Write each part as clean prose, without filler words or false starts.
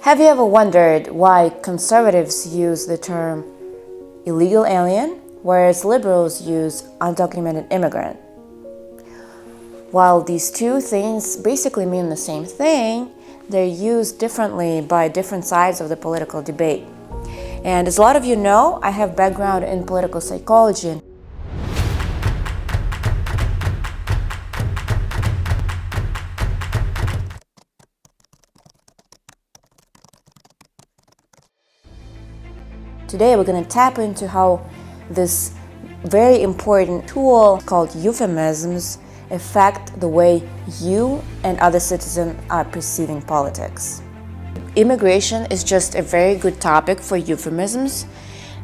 Have you ever wondered why conservatives use the term illegal alien, whereas liberals use undocumented immigrant? While these two things basically mean the same thing, they're used differently by different sides of the political debate. And as a lot of you know, I have background in political psychology. Today we're going to tap into how this very important tool called euphemisms affect the way you and other citizens are perceiving politics. Immigration is just a very good topic for euphemisms,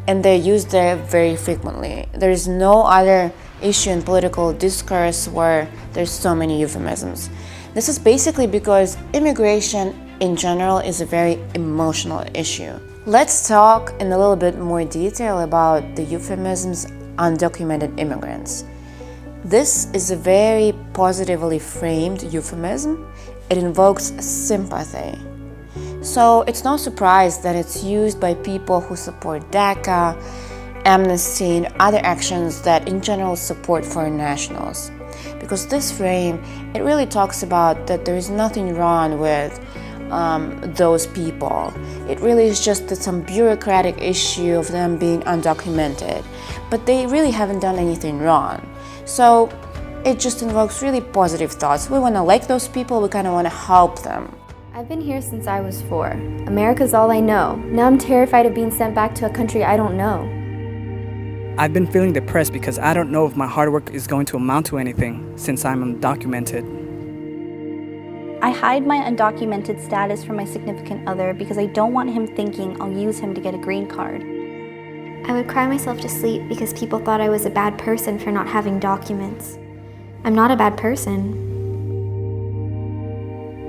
and they're used there very frequently. There is no other issue in political discourse where there's so many euphemisms. This is basically because immigration in general is a very emotional issue. Let's talk in a little bit more detail about the euphemisms undocumented immigrants. This is a very positively framed euphemism. It invokes sympathy. So it's no surprise that it's used by people who support DACA, amnesty, and other actions that in general support foreign nationals. Because this frame, it really talks about that there is nothing wrong with those people. It really is just some bureaucratic issue of them being undocumented, but they really haven't done anything wrong. So it just invokes really positive thoughts. We want to like those people, we kind of want to help them. I've been here since I was 4. America's all I know. Now I'm terrified of being sent back to a country I don't know. I've been feeling depressed because I don't know if my hard work is going to amount to anything since I'm undocumented. I hide my undocumented status from my significant other because I don't want him thinking I'll use him to get a green card. I would cry myself to sleep because people thought I was a bad person for not having documents. I'm not a bad person.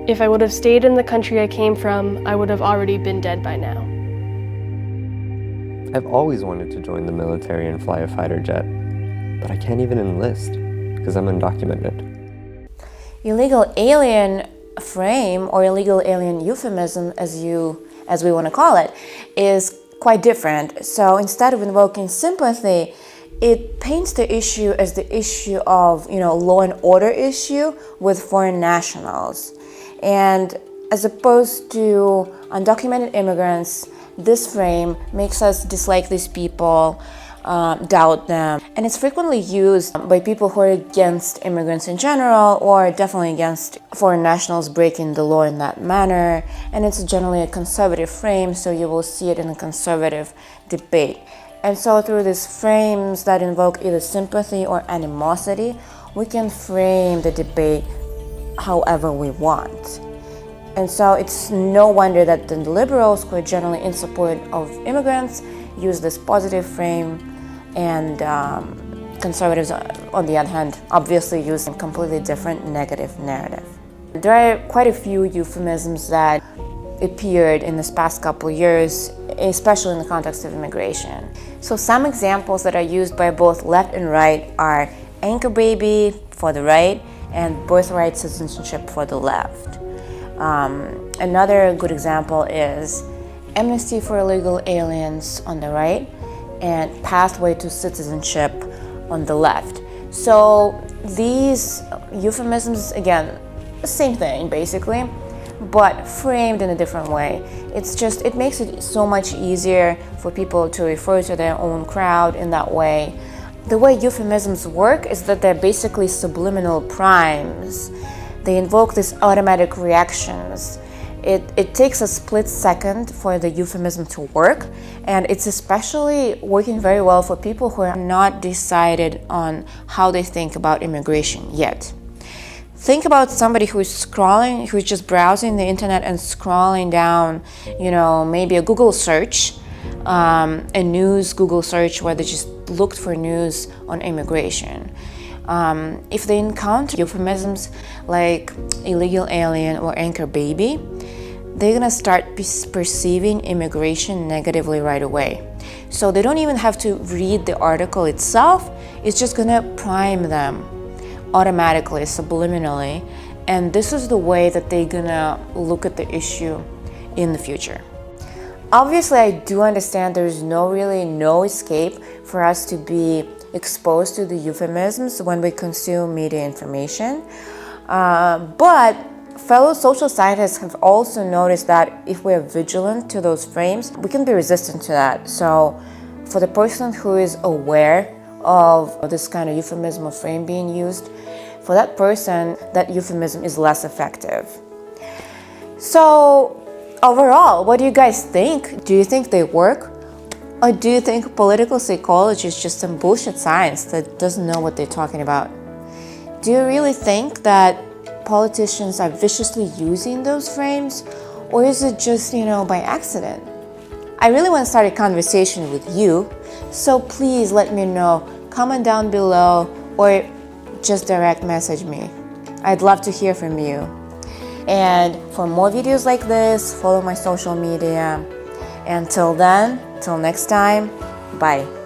If I would have stayed in the country I came from, I would have already been dead by now. I've always wanted to join the military and fly a fighter jet, but I can't even enlist because I'm undocumented. Illegal alien frame, or illegal alien euphemism as we want to call it, is quite different. So instead of invoking sympathy, it paints the issue as the issue of, law and order issue with foreign nationals. And as opposed to undocumented immigrants, this frame makes us dislike these people, doubt them. And it's frequently used by people who are against immigrants in general, or definitely against foreign nationals breaking the law in that manner. And it's generally a conservative frame, so you will see it in a conservative debate. And so through these frames that invoke either sympathy or animosity, we can frame the debate however we want. And so it's no wonder that the liberals, who are generally in support of immigrants, use this positive frame, and conservatives, on the other hand, obviously use a completely different negative narrative. There are quite a few euphemisms that appeared in this past couple of years, especially in the context of immigration. So some examples that are used by both left and right are anchor baby for the right and birthright citizenship for the left. Another good example is amnesty for illegal aliens on the right and pathway to citizenship on the left. So these euphemisms, again, the same thing basically, but framed in a different way. It makes it so much easier for people to refer to their own crowd in that way. The way euphemisms work is that they're basically subliminal primes. They invoke these automatic reactions. It takes a split second for the euphemism to work, and it's especially working very well for people who are not decided on how they think about immigration yet. Think about somebody who's just browsing the internet and scrolling down, maybe a Google search, a news Google search where they just looked for news on immigration. If they encounter euphemisms like illegal alien or anchor baby, they're gonna start perceiving immigration negatively right away. So they don't even have to read the article itself, it's just gonna prime them automatically, subliminally, and this is the way that they're gonna look at the issue in the future. Obviously, I do understand there's no escape for us to be exposed to the euphemisms when we consume media information. But fellow social scientists have also noticed that if we're vigilant to those frames, we can be resistant to that. So for the person who is aware of this kind of euphemism or frame being used, for that person, that euphemism is less effective. So overall, what do you guys think? Do you think they work? Or do you think political psychology is just some bullshit science that doesn't know what they're talking about? Do you really think that politicians are viciously using those frames? Or is it just, by accident? I really want to start a conversation with you, so please let me know. Comment down below or just direct message me. I'd love to hear from you. And for more videos like this, follow my social media. Until then, till next time, bye.